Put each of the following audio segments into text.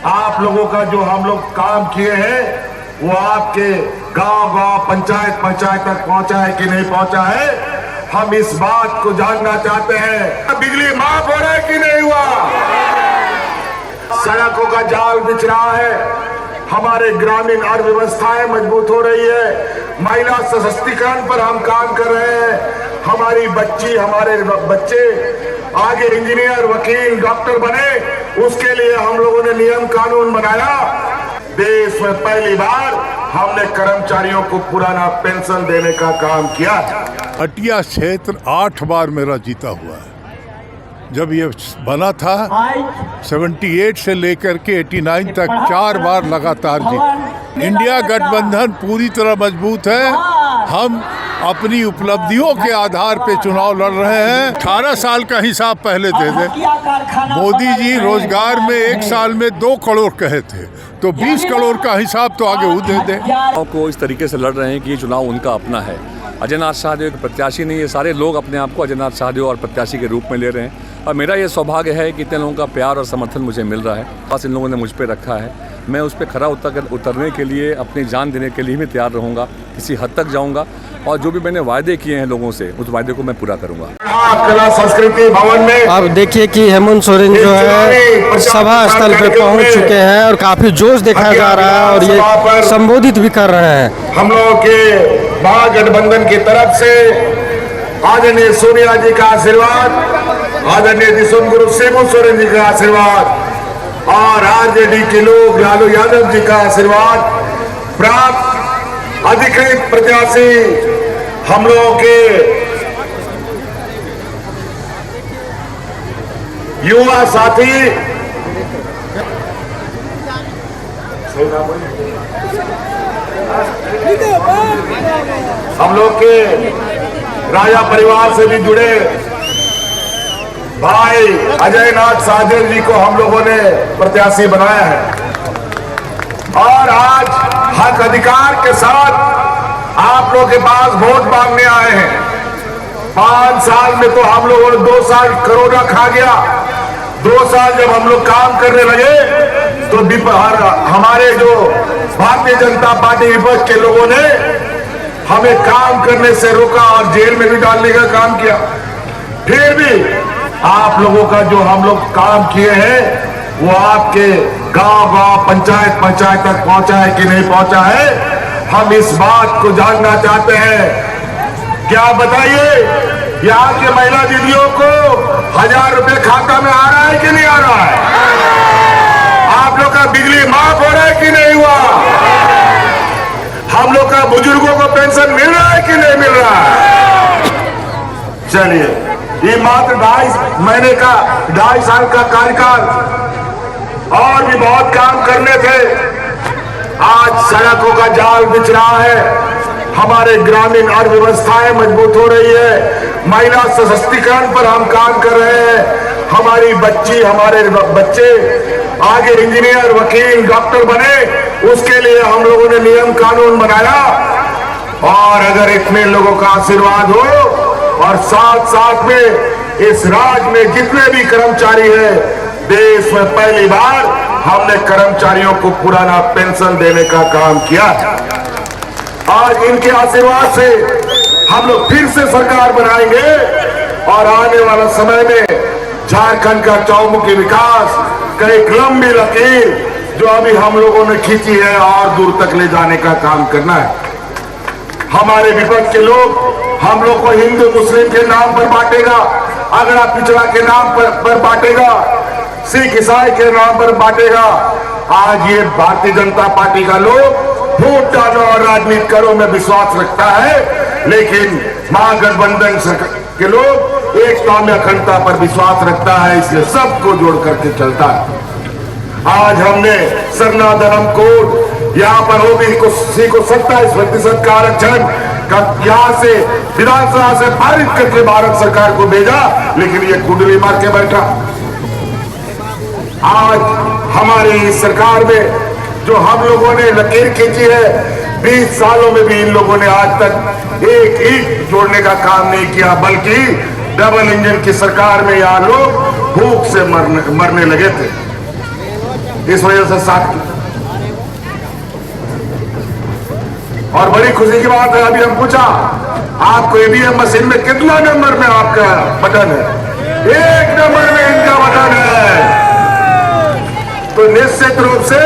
आप लोगों का जो हम लोग काम किए हैं वो आपके गांव-गांव, पंचायत तक पहुंचा है कि नहीं पहुंचा है, हम इस बात को जानना चाहते हैं। बिजली माफ हो रहा है कि नहीं हुआ? सड़कों का जाल बिछ रहा है, हमारे ग्रामीण अर्थव्यवस्थाएं मजबूत हो रही है, महिला सशक्तिकरण पर हम काम कर रहे हैं, हमारी बच्ची, हमारे बच्चे आगे इंजीनियर, वकील, डॉक्टर बने, उसके लिए हम लोगों ने नियम कानून बनाया। देश में पहली बार हमने कर्मचारियों को पुराना पेंशन देने का काम किया। हटिया क्षेत्र 8 बार मेरा जीता हुआ है। जब ये बना था 78 से लेकर के 89 तक 4 बार लगातार जीत। इंडिया गठबंधन पूरी तरह मजबूत है। हम अपनी उपलब्धियों के आधार पे चुनाव लड़ रहे हैं। 18 साल का हिसाब पहले दे दे। मोदी जी रोजगार में 1 साल में 2 करोड़ कहे थे, तो 20 करोड़ का हिसाब तो आगे वो दे दे। को इस तरीके से लड़ रहे हैं कि ये चुनाव उनका अपना है। अजय नाथ शाहदेव के प्रत्याशी नहीं है, सारे लोग अपने आप को अजय नाथ शाहदेव और प्रत्याशी के रूप में ले रहे हैं। और मेरा ये सौभाग्य है कि इतने लोगों का प्यार और समर्थन मुझे मिल रहा है। बस इन लोगों ने मुझ पर रखा है, मैं उस पर खरा उतरने के लिए, अपनी जान देने के लिए भी तैयार रहूँगा, किसी हद तक जाऊँगा, और जो भी मैंने वायदे किए हैं लोगों से, उस वायदे को मैं पूरा करूँगा। कला संस्कृति भवन में अब देखिए कि हेमंत सोरेन जो है सभा स्थल पे पहुंच चुके हैं और काफी जोश देखा जा रहा है और ये संबोधित भी कर रहे हैं। हम लोगों के महागठबंधन की तरफ से आदरणीय सोनिया जी का आशीर्वाद, आदरणीय दिसोम गुरु शिबू सोरेन जी का आशीर्वाद और आरजेडी के लोग लालू यादव जी का आशीर्वाद प्राप्त अधिकृत प्रत्याशी हम लोगों के युवा साथी हम लोग के राजा परिवार से भी जुड़े भाई अजय नाथ शाहदेव जी को हम लोगों ने प्रत्याशी बनाया है और आज हक अधिकार के साथ आप लोगों के पास वोट मांगने आए हैं। 5 साल में तो हम लोगों ने 2 साल कोरोना खा गया। 2 साल जब हम लोग काम करने लगे तो हमारे जो भारतीय जनता पार्टी विपक्ष के लोगों ने हमें काम करने से रोका और जेल में भी डालने का काम किया। फिर भी आप लोगों का जो हम लोग काम किए हैं वो आपके गांव-गांव, पंचायत तक पहुंचा है कि नहीं पहुंचा है, हम इस बात को जानना चाहते हैं। क्या बताइए, यहाँ के महिला दीदियों को 1000 रुपए खाता में आ रहा है कि नहीं आ रहा है? आप लोग का बिजली माफ हो रहा है कि नहीं हुआ? हम लोग का बुजुर्गों को पेंशन मिल रहा है कि नहीं मिल रहा है? चलिए, ये मात्र 2.5 साल का कार्यकाल, और भी बहुत काम करने थे। आज सड़कों का जाल बिछ रहा है, हमारे ग्रामीण अर्थव्यवस्थाएं मजबूत हो रही है, महिला सशक्तिकरण पर हम काम कर रहे हैं, हमारी बच्ची, हमारे बच्चे आगे इंजीनियर, वकील, डॉक्टर बने, उसके लिए हम लोगों ने नियम कानून बनाया। और अगर इतने लोगों का आशीर्वाद हो और साथ में इस राज्य में जितने भी कर्मचारी हैं, देश में पहली बार हमने कर्मचारियों को पुराना पेंशन देने का काम किया। आज इनके आशीर्वाद से हम लोग फिर से सरकार बनाएंगे और आने वाला समय में झारखंड का चौमुखी विकास का एक लंबी लकीर जो अभी हम लोगों ने खींची है और दूर तक ले जाने का काम करना है। हमारे विपक्ष के लोग हम लोग को हिंदू मुस्लिम के नाम पर बांटेगा, अगड़ा पिछड़ा के नाम पर बांटेगा, सिख ईसाई के नाम पर बांटेगा। आज ये भारतीय जनता पार्टी का लोग वोट डालो और राजनीति करो में विश्वास रखता है, लेकिन महागठबंधन के लोग एकता में अखंडता पर विश्वास रखता है, इसलिए सबको जोड़ करके चलता है। आज हमने सरना धर्म कोड यहाँ पर ओबीसी को 27% का आरक्षण यहाँ से विधानसभा से पारित करके भारत सरकार को भेजा, लेकिन ये कुंडली मार के बैठा। आज हमारी इस सरकार में जो हम लोगों ने लकीर खींची है, 20 सालों में भी इन लोगों ने आज तक एक ईंट जोड़ने का काम नहीं किया, बल्कि डबल इंजन की सरकार में यहाँ लोग भूख से मरने लगे थे। इस वजह से साथ और बड़ी खुशी की बात है, अभी हम पूछा आपको ईवीएम मशीन में कितना नंबर में आपका बटन है? 1 नंबर में इनका बटन है। तो निश्चित रूप से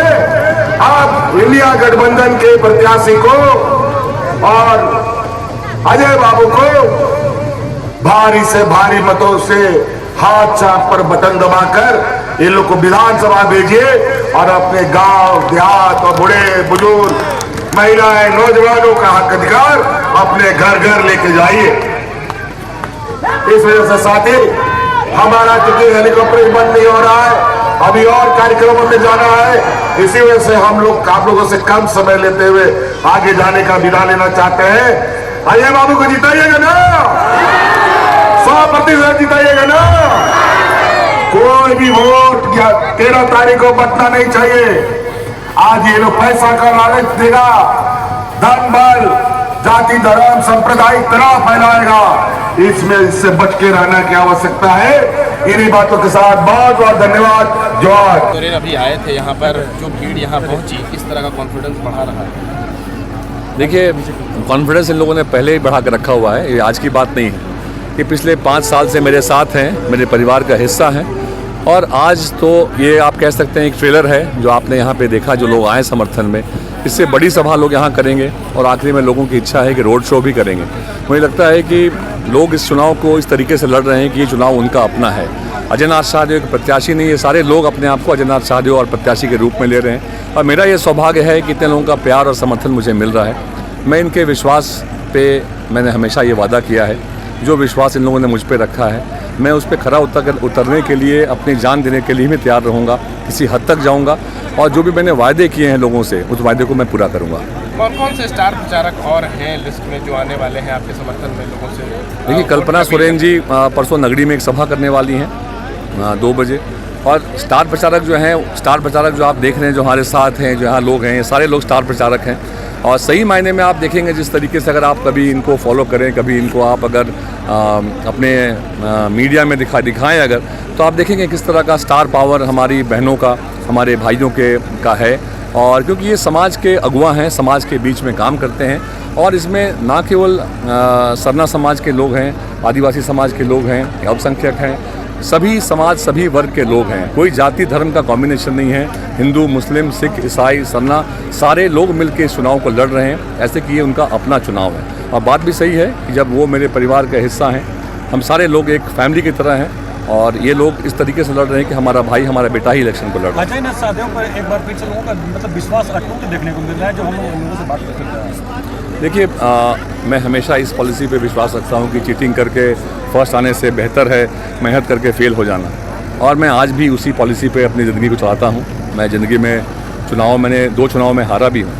आप इंडिया गठबंधन के प्रत्याशी को और अजय बाबू को भारी से भारी मतों से हाथ चाप पर बटन दबाकर इन लोग को विधानसभा भेजिए और अपने गांव देहात और बूढ़े बुजुर्ग महिलाएं नौजवानों का हक अधिकार अपने घर घर लेके जाइए। इस वजह से साथी हमारा क्योंकि हेलीकॉप्टर बंद नहीं हो रहा है, अभी और कार्यक्रमों में जाना है, इसी वजह से हम लोग आप लोगों से कम समय लेते हुए आगे जाने का विदा लेना चाहते हैं। अजय बाबू को जिताइएगा ना, 100% जिताइएगा ना। कोई भी वोट या 13 तारीख को बटना नहीं चाहिए। आज ये लोग पैसा का लालच देगा, धन बल जाति धर्म सांप्रदायिक तनाव फैलाएगा, इसमें इससे बच के रहना की आवश्यकता है। इन्हीं बातों के साथ बहुत बहुत धन्यवाद। जोहार। सोरेन अभी आए थे यहाँ पर, जो भीड़ यहाँ पहुंची किस तरह का कॉन्फिडेंस बढ़ा रहा है? देखिए, कॉन्फिडेंस इन लोगों ने पहले ही बढ़ा कर रखा हुआ है, ये आज की बात नहीं है। ये पिछले 5 साल से मेरे साथ हैं, मेरे परिवार का हिस्सा हैं और आज तो ये आप कह सकते हैं एक ट्रेलर है जो आपने यहाँ पे देखा, जो लोग आए समर्थन में। इससे बड़ी सभा लोग यहाँ करेंगे और आखिरी में लोगों की इच्छा है कि रोड शो भी करेंगे। मुझे लगता है कि लोग इस चुनाव को इस तरीके से लड़ रहे हैं कि ये चुनाव उनका अपना है। अजय नाथ शाहदेव एक प्रत्याशी नहीं है, सारे लोग अपने आप को अजय नाथ शाहदेव और प्रत्याशी के रूप में ले रहे हैं और मेरा ये सौभाग्य है कि इतने लोगों का प्यार और समर्थन मुझे मिल रहा है। मैं इनके विश्वास पे मैंने हमेशा ये वादा किया है, जो विश्वास इन लोगों ने मुझ पर रखा है मैं उस पर खरा उतरने के लिए अपनी जान देने के लिए भी तैयार रहूँगा, किसी हद तक जाऊँगा और जो भी मैंने वायदे किए हैं लोगों से उस वायदे को मैं पूरा करूँगा। कौन कौन से स्टार प्रचारक और हैं लिस्ट में जो आने वाले हैं आपके समर्थन में लोगों से? देखिए, कल्पना सोरेन जी परसों नगरी में एक सभा करने वाली हैं 2 बजे और स्टार प्रचारक जो आप देख रहे हैं, जो हमारे साथ हैं, जो यहाँ लोग हैं, सारे लोग स्टार प्रचारक हैं और सही मायने में आप देखेंगे जिस तरीके से अगर आप कभी इनको फॉलो करें, कभी इनको आप अगर अपने मीडिया में दिखाएं अगर, तो आप देखेंगे किस तरह का स्टार पावर हमारी बहनों का, हमारे भाइयों का है। और क्योंकि ये समाज के अगुवा हैं, समाज के बीच में काम करते हैं और इसमें ना केवल सरना समाज के लोग हैं, आदिवासी समाज के लोग हैं, अल्पसंख्यक हैं, सभी समाज सभी वर्ग के लोग हैं। कोई जाति धर्म का कॉम्बिनेशन नहीं है। हिंदू, मुस्लिम, सिख, ईसाई, सरना सारे लोग मिलकर इस चुनाव को लड़ रहे हैं, ऐसे कि ये उनका अपना चुनाव है। और बात भी सही है कि जब वो मेरे परिवार का हिस्सा हैं, हम सारे लोग एक फैमिली की तरह हैं और ये लोग इस तरीके से लड़ रहे हैं कि हमारा भाई, हमारा बेटा ही इलेक्शन को लड़ रहा है। अजय नाथ शाहदेव पर एक बार फिर से लोगों का मतलब विश्वास अटूट देखने को मिल रहा है, जो हम लोगों से बात करते हैं। देखिए, मैं हमेशा इस पॉलिसी पे विश्वास रखता हूँ कि चीटिंग करके फर्स्ट आने से बेहतर है मेहनत करके फेल हो जाना, और मैं आज भी उसी पॉलिसी पे अपनी ज़िंदगी को चलाता हूँ। मैं ज़िंदगी में मैंने 2 चुनाव में हारा भी हूँ,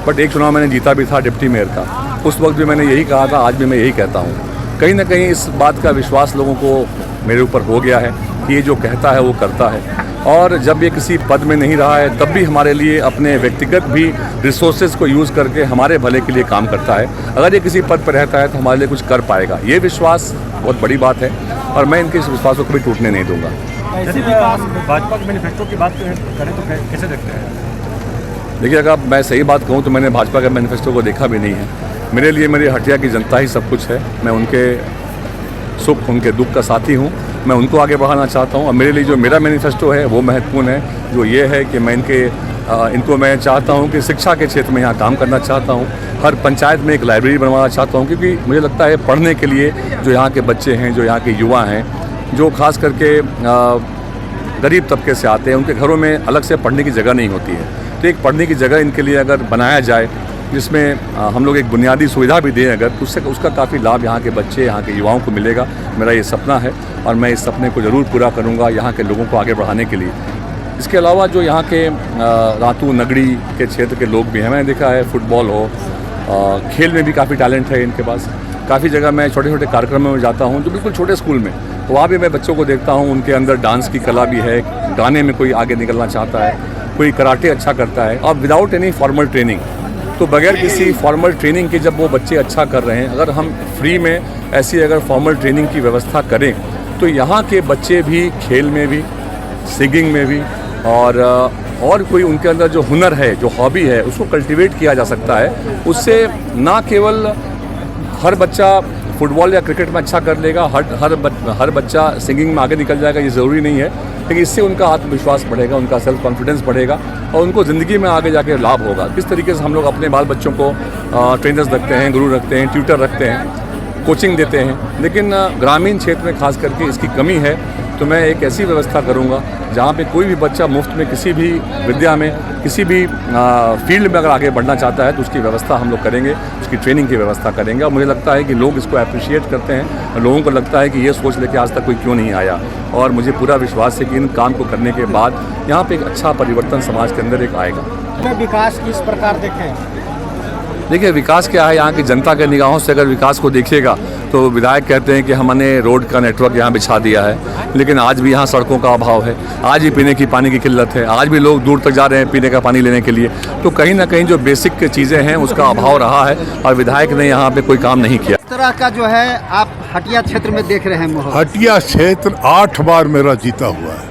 बट एक चुनाव मैंने जीता भी था डिप्टी मेयर का। उस वक्त भी मैंने यही कहा था, आज भी मैं यही कहता हूँ। कहीं ना कहीं इस बात का विश्वास लोगों को मेरे ऊपर हो गया है कि ये जो कहता है वो करता है, और जब ये किसी पद में नहीं रहा है तब भी हमारे लिए अपने व्यक्तिगत भी रिसोर्सेज को यूज़ करके हमारे भले के लिए काम करता है। अगर ये किसी पद पर रहता है तो हमारे लिए कुछ कर पाएगा, ये विश्वास बहुत बड़ी बात है और मैं इनके इस विश्वास को कभी टूटने नहीं दूंगा। ऐसे भाजपा के मैनिफेस्टो की बात करें तो कैसे देखते हैं? देखिए, अगर मैं सही बात कहूँ तो मैंने भाजपा के मैनिफेस्टो को देखा भी नहीं है। मेरे लिए मेरी हटिया की जनता ही सब कुछ है। मैं उनके सुख उनके दुख का साथी हूँ, मैं उनको आगे बढ़ाना चाहता हूँ और मेरे लिए जो मेरा मैनिफेस्टो है वो महत्वपूर्ण है। जो ये है कि मैं इनको मैं चाहता हूँ कि शिक्षा के क्षेत्र में यहाँ काम करना चाहता हूँ, हर पंचायत में एक लाइब्रेरी बनवाना चाहता हूँ, क्योंकि मुझे लगता है पढ़ने के लिए जो यहाँ के बच्चे हैं, जो यहाँ के युवा हैं, जो खास करके गरीब तबके से आते हैं, उनके घरों में अलग से पढ़ने की जगह नहीं होती है। तो एक पढ़ने की जगह इनके लिए अगर बनाया जाए जिसमें हम लोग एक बुनियादी सुविधा भी दें अगर, तो उसका काफ़ी लाभ यहाँ के बच्चे, यहाँ के युवाओं को मिलेगा। मेरा ये सपना है और मैं इस सपने को ज़रूर पूरा करूँगा यहाँ के लोगों को आगे बढ़ाने के लिए। इसके अलावा जो यहाँ के रातू नगरी के क्षेत्र के लोग भी हैं, मैंने देखा है फुटबॉल हो, खेल में भी काफ़ी टैलेंट है इनके पास। काफ़ी जगह मैं छोटे छोटे कार्यक्रमों में जाता हूँ जो बिल्कुल छोटे स्कूल में, तो वहाँ भी मैं बच्चों को देखता हूँ, उनके अंदर डांस की कला भी है, गाने में कोई आगे निकलना चाहता है, कोई कराटे अच्छा करता है, और विदाउट एनी फॉर्मल ट्रेनिंग। तो बगैर किसी फॉर्मल ट्रेनिंग के जब वो बच्चे अच्छा कर रहे हैं, अगर हम फ्री में ऐसी अगर फॉर्मल ट्रेनिंग की व्यवस्था करें तो यहाँ के बच्चे भी खेल में भी, सिंगिंग में भी और और कोई उनके अंदर जो हुनर है, जो हॉबी है, उसको कल्टीवेट किया जा सकता है। उससे ना केवल हर बच्चा फुटबॉल या क्रिकेट में अच्छा कर लेगा, हर बच्चा सिंगिंग में आगे निकल जाएगा, ये ज़रूरी नहीं है, लेकिन इससे उनका आत्मविश्वास बढ़ेगा, उनका सेल्फ कॉन्फिडेंस बढ़ेगा और उनको ज़िंदगी में आगे जाके लाभ होगा। किस तरीके से हम लोग अपने बाल बच्चों को ट्रेनर्स रखते हैं, गुरु रखते हैं, ट्यूटर रखते हैं, कोचिंग देते हैं, लेकिन ग्रामीण क्षेत्र में खास करके इसकी कमी है। तो मैं एक ऐसी व्यवस्था करूंगा जहां पे कोई भी बच्चा मुफ्त में किसी भी विद्या में, किसी भी फील्ड में अगर आगे बढ़ना चाहता है तो उसकी व्यवस्था हम लोग करेंगे, उसकी ट्रेनिंग की व्यवस्था करेंगे। और मुझे लगता है कि लोग इसको अप्रिशिएट करते हैं और लोगों को लगता है कि ये सोच लेके आज तक कोई क्यों नहीं आया। और मुझे पूरा विश्वास है कि इन काम को करने के बाद यहाँ पे एक अच्छा परिवर्तन समाज के अंदर एक आएगा। विकास किस प्रकार देखें? देखिए, विकास क्या है, यहाँ की जनता के निगाहों से अगर विकास को देखिएगा तो विधायक कहते हैं कि हमने रोड का नेटवर्क यहाँ बिछा दिया है, लेकिन आज भी यहाँ सड़कों का अभाव है, आज भी पीने की पानी की किल्लत है, आज भी लोग दूर तक जा रहे हैं पीने का पानी लेने के लिए। तो कहीं ना कहीं जो बेसिक चीज़ें हैं उसका अभाव रहा है और विधायक ने यहाँ पे कोई काम नहीं किया। इस तरह का जो है आप हटिया क्षेत्र में देख रहे हैं माहौल। हटिया क्षेत्र 8 बार मेरा जीता हुआ है।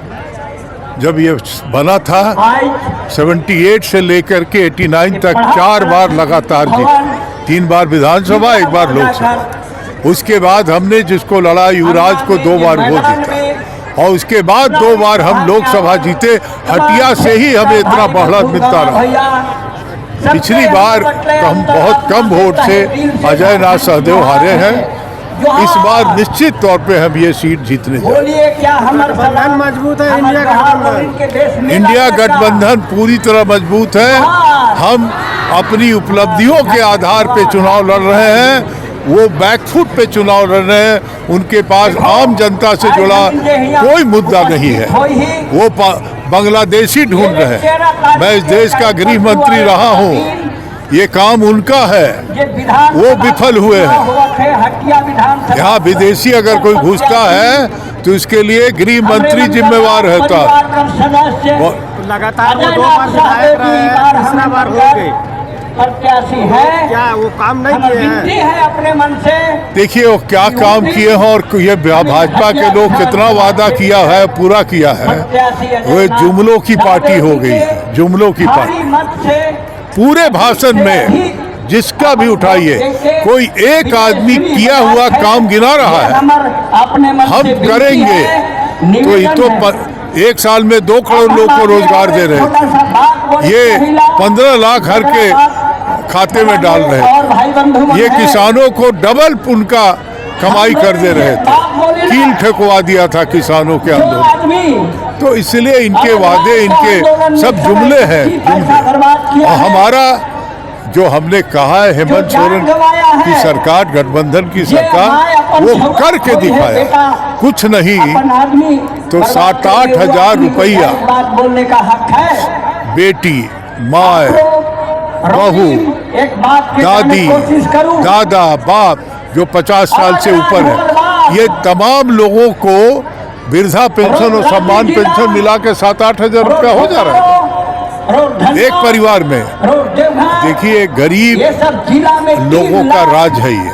जब ये बना था 78 से लेकर के 89 तक 4 बार लगातार जीता, 3 बार विधानसभा, 1 बार लोकसभा। उसके बाद हमने जिसको लड़ा युवराज को 2 बार वो जीता और उसके बाद 2 बार हम लोकसभा जीते। हटिया से ही हमें इतना बढ़त मिलता रहा। पिछली बार तो हम बहुत कम वोट से अजय नाथ सहदेव हारे हैं। इस बार निश्चित तौर पे हम ये सीट जीतने जा रहे हैं। मजबूत है इंडिया गठबंधन पूरी तरह मजबूत है। हम अपनी उपलब्धियों के आधार पे चुनाव लड़ रहे हैं, वो बैकफुट पे चुनाव लड़ रहे हैं। उनके पास आम जनता से जुड़ा कोई मुद्दा नहीं है, वो बांग्लादेशी ढूंढ रहे हैं। मैं इस देश का गृह मंत्री रहा हूँ, ये काम उनका है, वो विफल हुए हैं। यहाँ विदेशी अगर कोई घुसता है तो इसके लिए गृह मंत्री जिम्मेवार रहता है। लगातार 2 बार विधायक रहे हैं, तीसरा बार हो गए, प्रत्याशी है, क्या वो काम नहीं किए हैं? अपने मन से देखिए वो क्या काम किए हैं और ये भाजपा के लोग कितना वादा किया है, पूरा किया है। वो जुमलों की पार्टी हो गई है, जुमलों की पार्टी। पूरे भाषण में जिसका भी उठाइए, कोई एक आदमी किया हुआ काम गिना रहा है। हम करेंगे तो ये तो 1 साल में 2 करोड़ लोग को रोजगार दे रहे थे, ये 15 लाख हर के खाते में डाल रहे थे, ये किसानों को डबल उनका कमाई कर दे रहे थे, कील ठेकवा दिया था किसानों के अंदर। तो इसलिए इनके वादे, इनके सब जुमले हैं, जुमले। और हमारा जो हमने कहा है हेमंत सोरेन की सरकार, गठबंधन की सरकार, वो करके दिखाया। कुछ नहीं तो 7-8 हजार रुपया बेटी, माँ, बहू, दादी, दादा, बाप जो 50 साल से ऊपर है, ये तमाम लोगों को वृद्धा पेंशन और सम्मान पेंशन मिला के 7-8 हजार रुपया हो जा रहा है एक परिवार में। देखिए गरीब लोगों का राज है ये,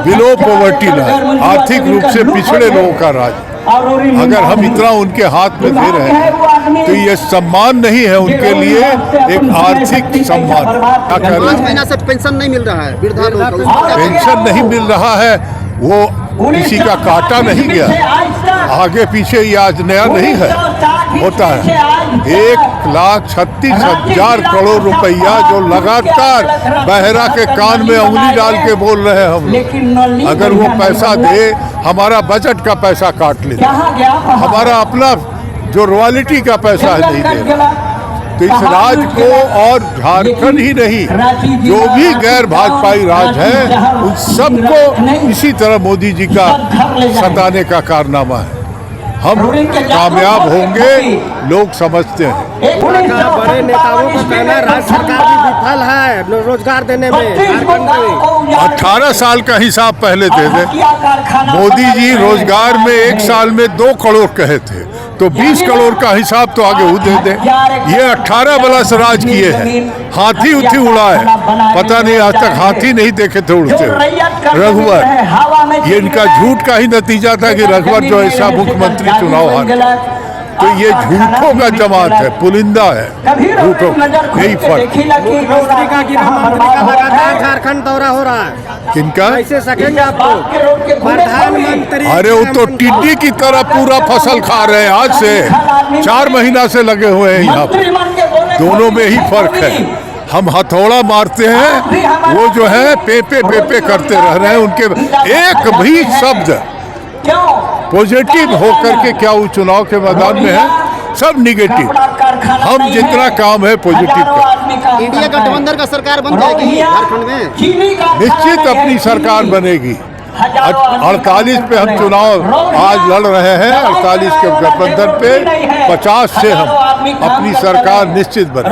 बिलो पॉवर्टी लाइन, आर्थिक रूप से पिछड़े लोगों का राज। अगर हम इतना उनके हाथ में दे रहे हैं तो ये सम्मान नहीं है उनके लिए, एक आर्थिक सम्मान। 5 महीना से पेंशन नहीं मिल रहा है वृद्धा लोगों को, पेंशन नहीं मिल रहा है, वो किसी का काटा नहीं गया, आगे पीछे ये आज नया नहीं है, होता है। 1,36,000 करोड़ रुपया जो लगातार बहरा के कान में उंगली डाल के बोल रहे हैं हम लोग, अगर वो पैसा दे, हमारा बजट का पैसा काट ले, हमारा अपना जो रॉयल्टी का पैसा है नहीं दे रहा। तो इस राज को, और झारखंड ही नहीं, जो भी गैर भाजपाई राज है उन सबको इसी तरह मोदी जी का सताने का कारनामा है। हम कामयाब होंगे, लोग समझते हैं। बड़े नेताओं का कहना है राज्य सरकार भी विफल है रोजगार देने में। 18 साल का हिसाब पहले दे दे। मोदी जी रोजगार में 1 साल में 2 करोड़ कहे थे, तो 20 करोड़ का हिसाब तो आगे वो दे दे। ये 18 बरस राज किए हैं, हाथी उठी उड़ा है, पता नहीं आज तक हाथी नहीं देखे थे उड़ते हुए। रघुवर, ये इनका झूठ का ही नतीजा था कि रघुवर जो ऐसा मुख्यमंत्री चुनाव हारे। तो ये झूठों का जमात है, पुलिंदा है, झूठों, यही फर्क। मंत्री का गिरा मंत्री का लगातार झारखंड दौरा हो रहा है, किनका? कैसे सकेंगे आपको प्रधानमंत्री? अरे वो तो टिड्डी की तरह पूरा फसल खा रहे हैं, आज से 4 महीना से लगे हुए हैं यहाँ पर। दोनों में ही फर्क है। हम हथौड़ा मारते हैं, वो जो है पेपे पेपे करते रह रहे हैं। उनके एक भी शब्द पॉजिटिव होकर के क्या वो चुनाव के मैदान में है, सब निगेटिव। हम जितना काम है पॉजिटिव का। इंडिया गठबंधन का सरकार बन जाएगी झारखंड में, निश्चित अपनी सरकार बनेगी। 48 पे हम चुनाव आज लड़ रहे हैं, 48 के गठबंधन पे 50 से हम अपनी सरकार निश्चित बने।